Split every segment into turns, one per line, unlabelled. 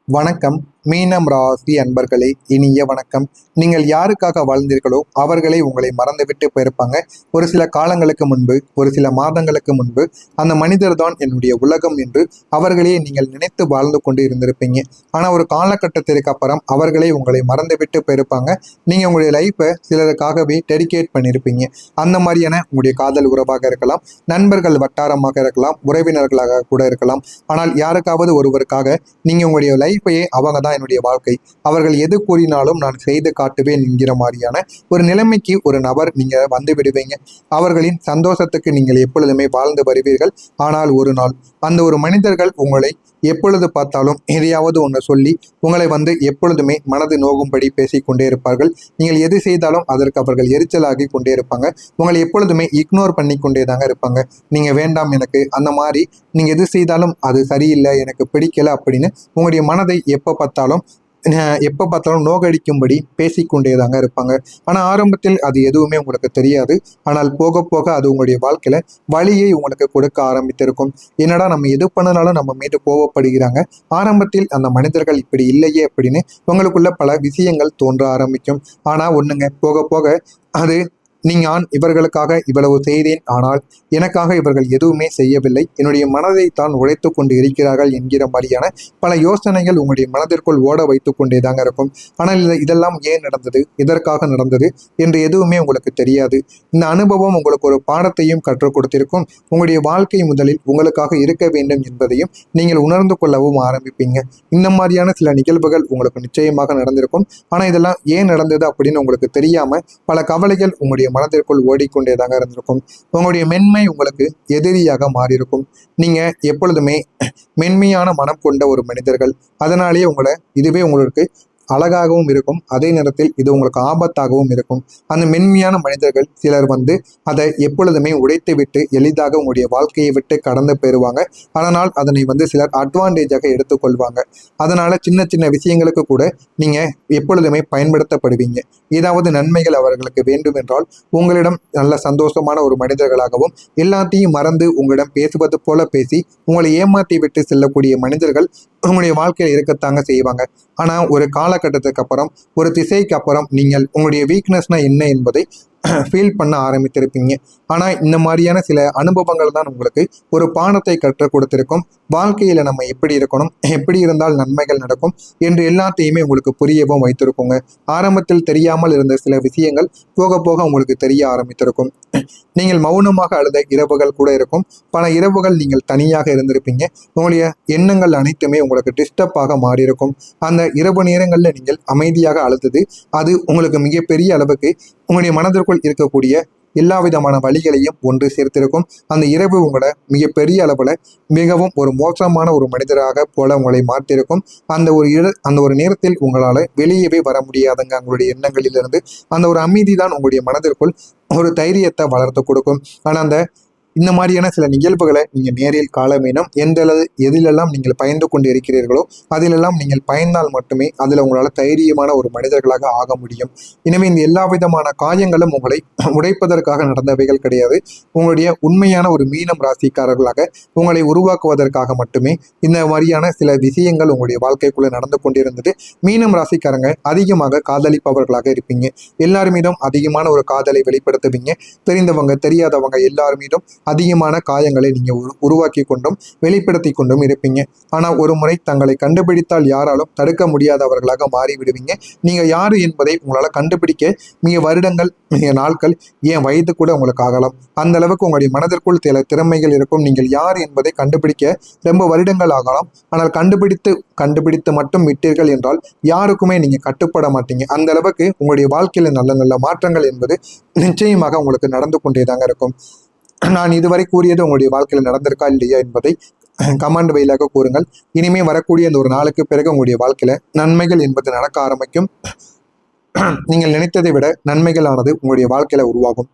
வணக்கம். மீனம் ராசி அன்பர்களே, இனிய வணக்கம். நீங்கள் யாருக்காக வாழ்ந்தீர்களோ அவர்களே உங்களை மறந்துவிட்டு போயிருப்பாங்க. ஒரு சில காலங்களுக்கு முன்பு, ஒரு சில மாதங்களுக்கு முன்பு அந்த மனிதர் தான் என்னுடைய உலகம் என்று அவர்களே நீங்கள் நினைத்து வாழ்ந்து கொண்டு இருந்திருப்பீங்க. ஆனால் ஒரு காலகட்டத்திற்கு அப்புறம் அவர்களே உங்களை மறந்துவிட்டு போயிருப்பாங்க. நீங்கள் உங்களுடைய லைஃப்பை சிலருக்காகவே டெடிகேட் பண்ணியிருப்பீங்க. அந்த மாதிரியான உங்களுடைய காதல் உறவாக இருக்கலாம், நண்பர்கள் வட்டாரமாக இருக்கலாம், உறவினர்களாக கூட இருக்கலாம். ஆனால் யாருக்காவது ஒருவருக்காக நீங்கள் உங்களுடைய லைஃப்பையே அவங்க தான் என்னுடைய வாழ்க்கை, அவர்கள் எது கூறினாலும் நான் செய்து காட்டுவேன் என்கிற மாதிரியான ஒரு நிலைமைக்கு ஒரு நபர் நீங்க வந்து விடுவீங்க. அவர்களின் சந்தோஷத்துக்கு நீங்கள் எப்பொழுதுமே வாழ்ந்து வருவீர்கள். ஆனால் ஒரு நாள் அந்த ஒரு மனிதர்கள் உங்களை எப்பொழுது பார்த்தாலும் எதையாவது ஒன்று சொல்லி உங்களை எப்பொழுதுமே மனது நோகும்படி பேசிக்கொண்டே இருப்பார்கள். நீங்கள் எது செய்தாலும் அதற்கு அவர்கள் எரிச்சலாகி கொண்டே இருப்பாங்க. உங்களை எப்பொழுதுமே இக்னோர் பண்ணி கொண்டே தாங்க இருப்பாங்க. நீங்க வேண்டாம் எனக்கு, அந்த மாதிரி நீங்க எது செய்தாலும் அது சரியில்லை, எனக்கு பிடிக்கல அப்படின்னு உங்களுடைய மனதை எப்போ பார்த்தாலும் நோகடிக்கும்படி பேசிக்கொண்டே தாங்க இருப்பாங்க. ஆனால் ஆரம்பத்தில் அது எதுவுமே உங்களுக்கு தெரியாது. ஆனால் போக போக அது உங்களுடைய வாழ்க்கையில வழியை உங்களுக்கு கொடுக்க ஆரம்பித்திருக்கும். என்னடா நம்ம எது பண்ணனாலும் நம்ம மீது கோவப்படுகிறாங்க, ஆரம்பத்தில் அந்த மனிதர்கள் இப்படி இல்லையே அப்படின்னு உங்களுக்குள்ள பல விஷயங்கள் தோன்ற ஆரம்பிக்கும். ஆனால் ஒண்ணுங்க, போக போக அது நான் இவர்களுக்காக இவ்வளவு செய்தேன், ஆனால் எனக்காக இவர்கள் எதுவுமே செய்யவில்லை, என்னுடைய மனதை தான் உழைத்து கொண்டு இருக்கிறார்கள் என்கிற மாதிரியான பல யோசனைகள் உங்களுடைய மனதிற்குள் ஓட வைத்து கொண்டே தாங்க இருக்கும். ஆனால் இதெல்லாம் ஏன் நடந்தது, இதற்காக நடந்தது என்று எதுவுமே உங்களுக்கு தெரியாது. இந்த அனுபவம் உங்களுக்கு ஒரு பாடத்தையும் கற்றுக் கொடுத்திருக்கும். உங்களுடைய வாழ்க்கை முதலில் உங்களுக்காக இருக்க வேண்டும் என்பதையும் நீங்கள் உணர்ந்து கொள்ளவும் ஆரம்பிப்பீங்க. இந்த மாதிரியான சில நிகழ்வுகள் உங்களுக்கு நிச்சயமாக நடந்திருக்கும். ஆனால் இதெல்லாம் ஏன் நடந்தது அப்படின்னு உங்களுக்கு தெரியாம பல கவலைகள் உங்களுடைய மனதிற்குள் ஓடிக்கொண்டே தாங்க இருந்திருக்கும். உங்களுடைய மென்மை உங்களுக்கு எதிரியாக மாறியிருக்கும். நீங்க எப்பொழுதுமே மென்மையான மனம் கொண்ட ஒரு மனிதர்கள், அதனாலேயே இதுவே உங்களுக்கு அழகாகவும் இருக்கும், அதே நேரத்தில் இது உங்களுக்கு ஆபத்தாகவும் இருக்கும். அந்த மென்மையான மனிதர்கள் சிலர் அதை எப்பொழுதுமே உடைத்து விட்டு எளிதாக உங்களுடைய வாழ்க்கையை விட்டு கடந்து போயிடுவாங்க. அதனால் அதனை சிலர் அட்வான்டேஜாக எடுத்துக்கொள்வாங்க. அதனால சின்ன சின்ன விஷயங்களுக்கு கூட நீங்க எப்பொழுதுமே பயன்படுத்தப்படுவீங்க. ஏதாவது நன்மைகள் அவர்களுக்கு வேண்டும் என்றால் உங்களிடம் நல்ல சந்தோஷமான ஒரு மனிதர்களாகவும், எல்லாத்தையும் மறந்து உங்களிடம் பேசுவது போல பேசி உங்களை ஏமாற்றி விட்டு செல்லக்கூடிய மனிதர்கள் உங்களுடைய வாழ்க்கையில் இருக்கத்தாங்க செய்வாங்க. ஆனா ஒரு காலகட்டத்துக்கு அப்புறம், ஒரு திசைக்கு அப்புறம் நீங்கள் உங்களுடைய வீக்னஸ்னா என்ன என்பதை ஃபீல் பண்ண ஆரம்பித்திருப்பீங்க. ஆனால் இந்த மாதிரியான சில அனுபவங்கள் தான் உங்களுக்கு ஒரு பாடத்தை கற்றுக் கொடுத்திருக்கும். வாழ்க்கையில் நம்ம எப்படி இருக்கணும், எப்படி இருந்தால் நன்மைகள் நடக்கும் என்று எல்லாத்தையுமே உங்களுக்கு புரியவும் வைத்திருக்குங்க. ஆரம்பத்தில் தெரியாமல் இருந்த சில விஷயங்கள் போக போக உங்களுக்கு தெரிய ஆரம்பித்திருக்கும். நீங்கள் மௌனமாக அழுத இரவுகள் கூட இருக்கும். பல இரவுகள் நீங்கள் தனியாக இருந்திருப்பீங்க. உங்களுடைய எண்ணங்கள் அனைத்துமே உங்களுக்கு டிஸ்டர்பாக மாறியிருக்கும். அந்த இரவு நேரங்களில் நீங்கள் அமைதியாக அழுதது அது உங்களுக்கு மிகப்பெரிய அளவுக்கு உங்களுடைய மனதிற்குள் இருக்கக்கூடிய எல்லா விதமான வழிகளையும் ஒன்று சேர்த்திருக்கும். அந்த இரவு உங்களை மிகப்பெரிய அளவில் மிகவும் ஒரு மோசமான ஒரு மனிதராக போல உங்களை மாற்றிருக்கும். அந்த ஒரு நேரத்தில் உங்களால் வெளியவே வர முடியாதுங்க. உங்களுடைய எண்ணங்களிலிருந்து அந்த ஒரு அமைதி தான் உங்களுடைய மனதிற்குள் ஒரு தைரியத்தை வளர்த்து கொடுக்கும். ஆனால் இந்த மாதிரியான சில நிகழ்வுகளை நீங்கள் நேரில் காண வேணும். எதிலெல்லாம் நீங்கள் பயந்து கொண்டு இருக்கிறீர்களோ அதிலெல்லாம் நீங்கள் பயந்தால் மட்டுமே அதில் உங்களால் தைரியமான ஒரு மனிதர்களாக ஆக முடியும். எனவே இந்த எல்லா விதமான காயங்களும் உங்களை உடைப்பதற்காக நடந்தவைகள் கிடையாது. உங்களுடைய உண்மையான ஒரு மீனம் ராசிக்காரர்களாக உங்களை உருவாக்குவதற்காக மட்டுமே இந்த மாதிரியான சில விஷயங்கள் உங்களுடைய வாழ்க்கைக்குள்ளே நடந்து கொண்டிருந்தது. மீனம் ராசிக்காரங்க அதிகமாக காதலிப்பவர்களாக இருப்பீங்க. எல்லார் மீதும் அதிகமான ஒரு காதலை வெளிப்படுத்துவீங்க. தெரிந்தவங்க தெரியாதவங்க எல்லார் மீதும் அதிகமான காயங்களை நீங்க உருவாக்கி கொண்டும் வெளிப்படுத்தி கொண்டும் இருப்பீங்க. ஆனா ஒரு முறை தங்களை கண்டுபிடித்தால் யாராலும் தடுக்க முடியாதவர்களாக மாறிவிடுவீங்க. நீங்க யாரு என்பதை உங்களால கண்டுபிடிக்க மிக வருடங்கள், மிக நாட்கள், ஏன் வயது கூட உங்களுக்கு ஆகலாம். அந்த அளவுக்கு உங்களுடைய மனதிற்குள் சில திறமைகள் இருக்கும். நீங்கள் யார் என்பதை கண்டுபிடிக்க ரொம்ப வருடங்கள் ஆகலாம். ஆனால் கண்டுபிடித்து மட்டும் விட்டீர்கள் என்றால் யாருக்குமே நீங்க கட்டுப்பட மாட்டீங்க. அந்த அளவுக்கு உங்களுடைய வாழ்க்கையில நல்ல நல்ல மாற்றங்கள் என்பது நிச்சயமாக உங்களுக்கு நடந்து கொண்டேதாங்க இருக்கும். நான் இதுவரை கூறியது உங்களுடைய வாழ்க்கையில் நடந்திருக்கா இல்லையா என்பதை கமெண்ட் வழியாக கூறுங்கள். இனிமே வரக்கூடிய இந்த ஒரு நாளுக்கு பிறகு உங்களுடைய வாழ்க்கையில நன்மைகள் என்பது நடக்க ஆரம்பிக்கும். நீங்கள் நினைத்ததை விட நன்மைகளானது உங்களுடைய வாழ்க்கையில உருவாகும்.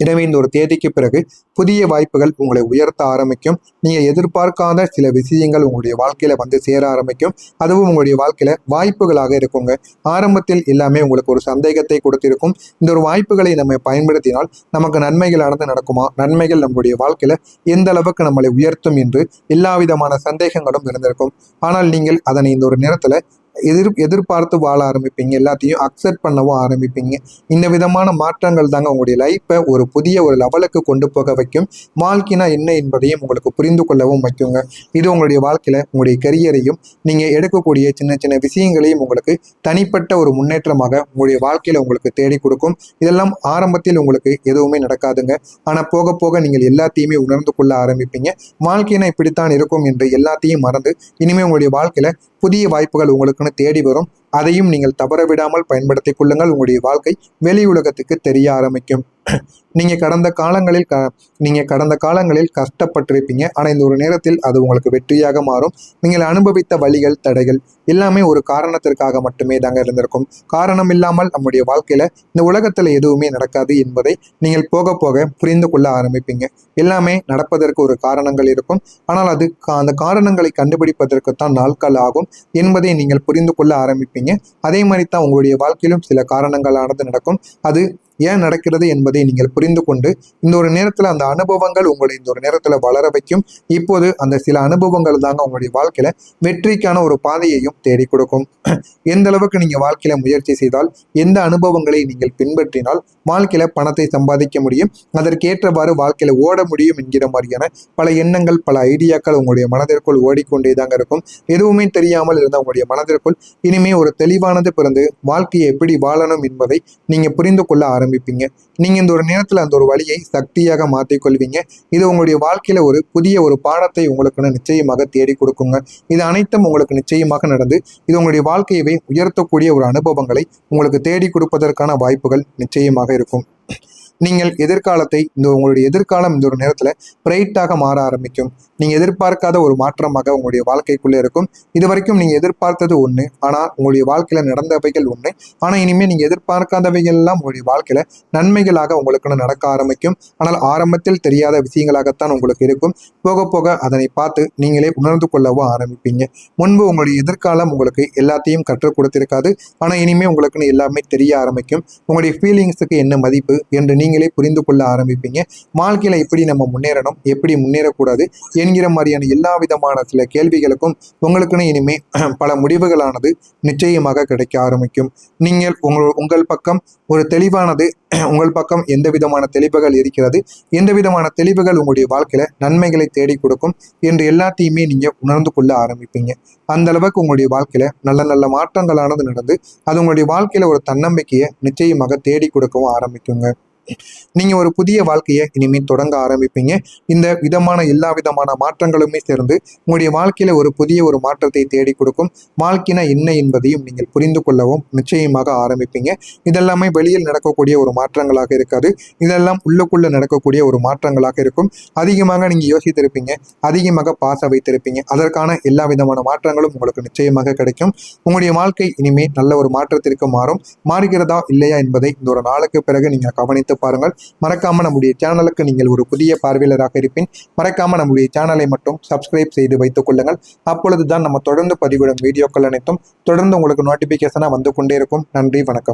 எனவே இந்த ஒரு தேதிக்கு பிறகு புதிய வாய்ப்புகள் உங்களை உயர்த்த ஆரம்பிக்கும். நீங்கள் எதிர்பார்க்காத சில விஷயங்கள் உங்களுடைய வாழ்க்கையில வந்து சேர ஆரம்பிக்கும். அதுவும் உங்களுடைய வாழ்க்கையில வாய்ப்புகளாக இருக்குங்க. ஆரம்பத்தில் எல்லாமே உங்களுக்கு ஒரு சந்தேகத்தை கொடுத்திருக்கும். இந்த ஒரு வாய்ப்புகளை நம்ம பயன்படுத்தினால் நமக்கு நன்மைகளானது நடக்குமா, நன்மைகள் நம்முடைய வாழ்க்கையில எந்த அளவுக்கு நம்மளை உயர்த்தும் என்று எல்லா விதமான சந்தேகங்களும் இருந்திருக்கும். ஆனால் நீங்கள் அதனை இந்த ஒரு நேரத்துல எதிர்பார்த்து வாழ ஆரம்பிப்பீங்க. எல்லாத்தையும் அக்செப்ட் பண்ணவும் ஆரம்பிப்பீங்க. இந்த விதமான மாற்றங்கள் தாங்க உங்களுடைய லைஃப்பை ஒரு புதிய ஒரு லெவலுக்கு கொண்டு போக வைக்கும். வாழ்க்கைனா என்ன என்பதையும் உங்களுக்கு புரிந்து கொள்ளவும் வைக்குங்க. இது உங்களுடைய வாழ்க்கையில உங்களுடைய கரியரையும் நீங்க எடுக்கக்கூடிய சின்ன சின்ன விஷயங்களையும் உங்களுக்கு தனிப்பட்ட ஒரு முன்னேற்றமாக உங்களுடைய வாழ்க்கையில உங்களுக்கு தேடி கொடுக்கும். இதெல்லாம் ஆரம்பத்தில் உங்களுக்கு எதுவுமே நடக்காதுங்க. ஆனா போக போக நீங்கள் எல்லாத்தையுமே உணர்ந்து கொள்ள ஆரம்பிப்பீங்க. வாழ்க்கைனா இப்படித்தான் இருக்கும் என்று எல்லாத்தையும் மறந்து இனிமே உங்களுடைய வாழ்க்கையில புதிய வாய்ப்புகள் உங்களுக்குன்னு தேடி வரும். அதையும் நீங்கள் தவற விடாமல் பயன்படுத்திக் கொள்ளுங்கள். உங்களுடைய வாழ்க்கை வெளி உலகத்துக்கு தெரிய ஆரம்பிக்கும். நீங்க கடந்த காலங்களில் கஷ்டப்பட்டிருப்பீங்க. ஆனா இந்த ஒரு நேரத்தில் அது உங்களுக்கு வெற்றியாக மாறும். நீங்கள் அனுபவித்த வழிகள், தடைகள் எல்லாமே ஒரு காரணத்திற்காக மட்டுமே தாங்க இருந்திருக்கும். காரணம் இல்லாமல் நம்முடைய வாழ்க்கையில இந்த உலகத்துல எதுவுமே நடக்காது என்பதை நீங்கள் போக போக புரிந்து கொள்ள ஆரம்பிப்பீங்க. எல்லாமே நடப்பதற்கு ஒரு காரணங்கள் இருக்கும். ஆனால் அந்த காரணங்களை கண்டுபிடிப்பதற்குத்தான் நாட்கள் ஆகும் என்பதை நீங்கள் புரிந்து கொள்ள ஆரம்பிப்பீங்க. அதே மாதிரி தான் உங்களுடைய வாழ்க்கையிலும் சில காரணங்களானது நடக்கும். அது ஏன் நடக்கிறது என்பதை நீங்கள் புரிந்து கொண்டு இந்த ஒரு நேரத்தில் அந்த அனுபவங்கள் உங்களை இந்த ஒரு நேரத்தில் வளர வைக்கும். இப்போது அந்த சில அனுபவங்கள் தாங்க உங்களுடைய வாழ்க்கையில வெற்றிக்கான ஒரு பாதையையும் தேடி கொடுக்கும். எந்த அளவுக்கு நீங்க வாழ்க்கையில முயற்சி செய்தால், எந்த அனுபவங்களை நீங்கள் பின்பற்றினால் வாழ்க்கையில பணத்தை சம்பாதிக்க முடியும், அதற்கேற்றவாறு வாழ்க்கையில ஓட முடியும் என்கிற மாதிரியான பல எண்ணங்கள், பல ஐடியாக்கள் உங்களுடைய மனதிற்குள் ஓடிக்கொண்டே தாங்க இருக்கும். எதுவுமே தெரியாமல் இருந்த உங்களுடைய மனதிற்குள் இனிமே ஒரு தெளிவானது பிறந்து வாழ்க்கையை எப்படி வாழணும் என்பதை நீங்க புரிந்து கொள்ள ஆரம்பிப்பீங்க. நீங்க இந்த ஒரு நேரத்துல அந்த ஒரு வழியை சக்தியாக மாற்றிக்கொள்வீங்க. இது உங்களுடைய வாழ்க்கையில ஒரு புதிய ஒரு பாடத்தை உங்களுக்கு நிச்சயமாக தேடி கொடுக்குங்க. இது அனைத்தும் உங்களுக்கு நிச்சயமாக நடந்து இது உங்களுடைய வாழ்க்கையவே உயர்த்தக்கூடிய ஒரு அனுபவங்களை உங்களுக்கு தேடி கொடுப்பதற்கான வாய்ப்புகள் நிச்சயமாக இருக்கும். நீங்கள் எதிர்காலத்தை உங்களுடைய எதிர்காலம் இந்த ஒரு நேரத்தில் பிரைட்டாக மாற ஆரம்பிக்கும். நீங்கள் எதிர்பார்க்காத ஒரு மாற்றமாக உங்களுடைய வாழ்க்கைக்குள்ளே இருக்கும். இது வரைக்கும் நீங்கள் எதிர்பார்த்தது ஒன்று, ஆனால் உங்களுடைய வாழ்க்கையில் நடந்தவைகள் ஒன்று. ஆனால் இனிமேல் நீங்கள் எதிர்பார்க்காதவைகள் எல்லாம் உங்களுடைய வாழ்க்கையில் நன்மைகளாக உங்களுக்குன்னு நடக்க ஆரம்பிக்கும். ஆனால் ஆரம்பத்தில் தெரியாத விஷயங்களாகத்தான் உங்களுக்கு இருக்கும். போக போக அதனை பார்த்து நீங்களே உணர்ந்து கொள்ளவும் ஆரம்பிப்பீங்க. முன்பு உங்களுடைய எதிர்காலம் உங்களுக்கு எல்லாத்தையும் கற்றுக் கொடுத்திருக்காது. ஆனால் இனிமேல் உங்களுக்குன்னு எல்லாமே தெரிய ஆரம்பிக்கும். உங்களுடைய ஃபீலிங்ஸுக்கு என்ன மதிப்பு என்று நீங்களே புரிந்து கொள்ள ஆரம்பிப்பீங்க. வாழ்க்கையில எப்படி நம்ம முன்னேறணும், எப்படி முன்னேறக்கூடாது என்கிற மாதிரியான எல்லா விதமான சில கேள்விகளுக்கும் உங்களுக்குன்னு இனிமே பல முடிவுகளானது நிச்சயமாக கிடைக்க ஆரம்பிக்கும். நீங்கள் உங்கள் பக்கம் ஒரு தெளிவானது, உங்கள் பக்கம் எந்த விதமான தெளிவுகள் இருக்கிறது, எந்த விதமான தெளிவுகள் உங்களுடைய வாழ்க்கையில நன்மைகளை தேடி கொடுக்கும் என்று எல்லாத்தையுமே நீங்க உணர்ந்து கொள்ள ஆரம்பிப்பீங்க. அந்த அளவுக்கு உங்களுடைய வாழ்க்கையில நல்ல நல்ல மாற்றங்களானது நடந்து அது உங்களுடைய வாழ்க்கையில ஒரு தன்னம்பிக்கையை நிச்சயமாக தேடி கொடுக்கவும் ஆரம்பிக்குங்க. நீங்க ஒரு புதிய வாழ்க்கையை இனிமேல் தொடங்க ஆரம்பிப்பீங்க. இந்த விதமான எல்லா விதமான மாற்றங்களுமே சேர்ந்து உங்களுடைய வாழ்க்கையில ஒரு புதிய ஒரு மாற்றத்தை தேடி கொடுக்கும். வாழ்க்கைனா என்ன என்பதையும் நீங்கள் புரிந்து கொள்ளவும் நிச்சயமாக ஆரம்பிப்பீங்க. இதெல்லாமே வெளியில் நடக்கக்கூடிய ஒரு மாற்றங்களாக இருக்காது. இதெல்லாம் உள்ளுக்குள்ள நடக்கக்கூடிய ஒரு மாற்றங்களாக இருக்கும். அதிகமாக நீங்க யோசித்திருப்பீங்க, அதிகமாக பாச வைத்திருப்பீங்க. அதற்கான எல்லா விதமான மாற்றங்களும் உங்களுக்கு நிச்சயமாக கிடைக்கும். உங்களுடைய வாழ்க்கை இனிமேல் நல்ல ஒரு மாற்றத்திற்கு மாறுகிறதா இல்லையா என்பதை இந்த ஒரு நாளுக்கு பிறகு நீங்க கவனித்து பாருங்கள். மறக்காம நம்முடைய சேனலுக்கு நீங்கள் ஒரு புதிய பார்வையாளராக இருப்பின் மறக்காம நம்முடைய சேனலை மட்டும் சப்ஸ்கிரைப் செய்து வைத்துக் கொள்ளுங்கள். அப்பொழுதுதான் நம்ம தொடர்ந்து பதிவிடும் வீடியோக்கள் அனைத்தும் தொடர்ந்து உங்களுக்கு நோட்டிபிகேஷனா வந்து கொண்டே இருக்கும். நன்றி, வணக்கம்.